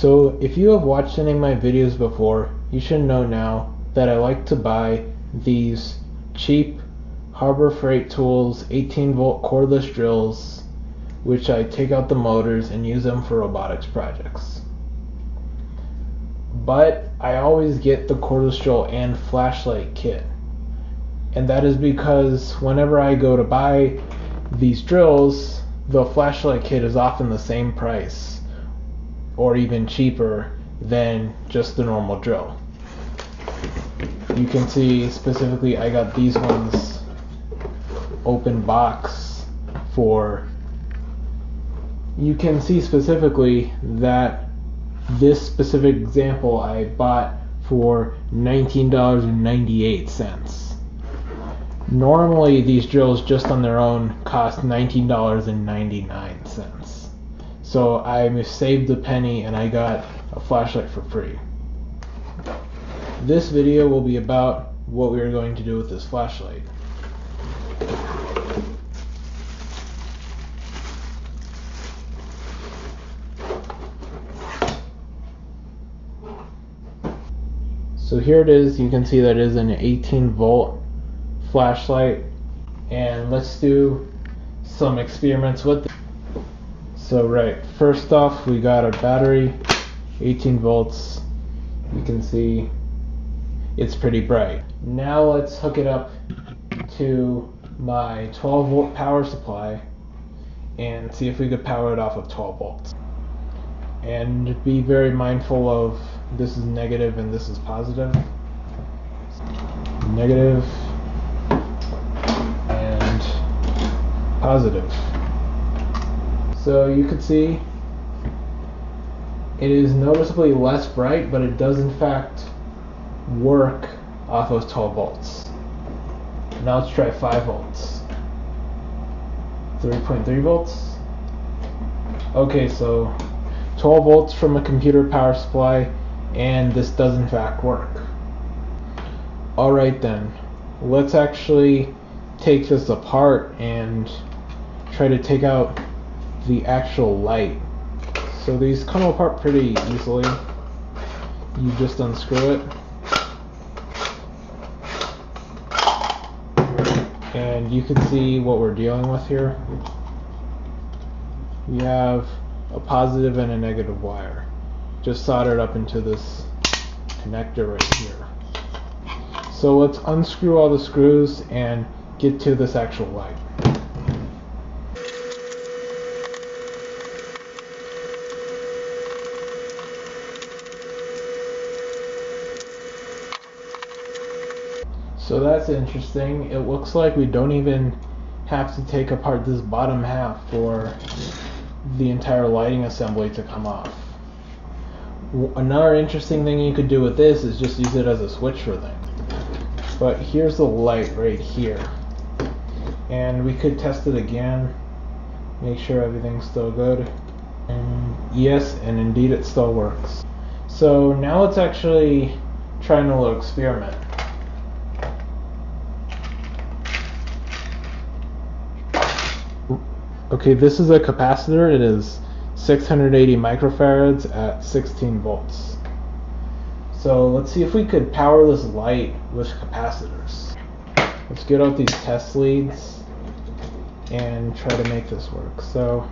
So if you have watched any of my videos before, you should know now that I like to buy these cheap Harbor Freight Tools 18-volt cordless drills, which I take out the motors and use them for robotics projects. But I always get the cordless drill and flashlight kit. And that is because whenever I go to buy these drills, the flashlight kit is often the same price or even cheaper than just the normal drill. You can see specifically I got these ones open box for, you can see specifically that this specific example I bought for $19.98. Normally these drills just on their own cost $19.99. So I saved a penny and I got a flashlight for free. This video will be about what we are going to do with this flashlight. So here it is. You can see that it is an 18-volt flashlight, and let's do some experiments with it. So first off, we got our battery, 18 volts. You can see it's pretty bright. Now let's hook it up to my 12-volt power supply and see if we could power it off of 12 volts. And be very mindful of, this is negative and this is positive. Negative and positive. So you can see it is noticeably less bright, but it does in fact work off of 12 volts. Now let's try 5 volts. 3.3 volts. Okay, so 12 volts from a computer power supply, and this does in fact work. Alright then, let's actually take this apart and try to take out the actual light. So these come apart pretty easily. You just unscrew it, and you can see what we're dealing with here. We have a positive and a negative wire just soldered up into this connector right here. So let's unscrew all the screws and get to this actual light. So that's interesting. It looks like we don't even have to take apart this bottom half for the entire lighting assembly to come off. Another interesting thing you could do with this is just use it as a switch for things. But here's the light right here. And we could test it again, make sure everything's still good. And yes, and indeed it still works. So now let's actually try a little experiment. Okay, this is a capacitor. It is 680 microfarads at 16 volts. So let's see if we could power this light with capacitors. Let's get out these test leads and try to make this work. So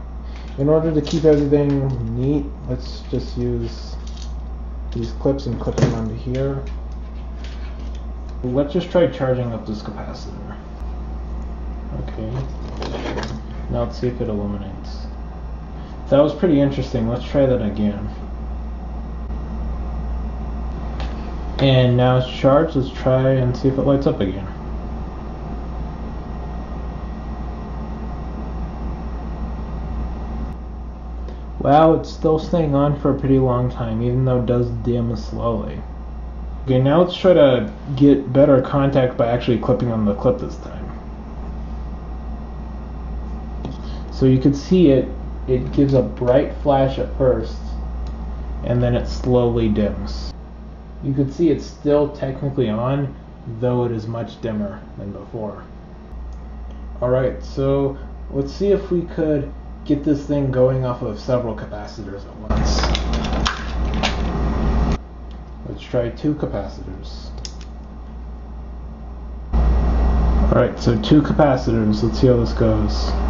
in order to keep everything neat, let's just use these clips and clip them onto here. Let's just try charging up this capacitor. Okay. Now let's see if it illuminates. That was pretty interesting. Let's try that again. And now it's charged. Let's try and see if it lights up again. Wow, it's still staying on for a pretty long time, even though it does dim slowly. Okay, now let's try to get better contact by actually clipping on the clip this time. So you can see it gives a bright flash at first, and then it slowly dims. You can see it's still technically on, though it is much dimmer than before. Alright, so let's see if we could get this thing going off of several capacitors at once. Let's try 2 capacitors. Alright, so 2 capacitors. Let's see how this goes.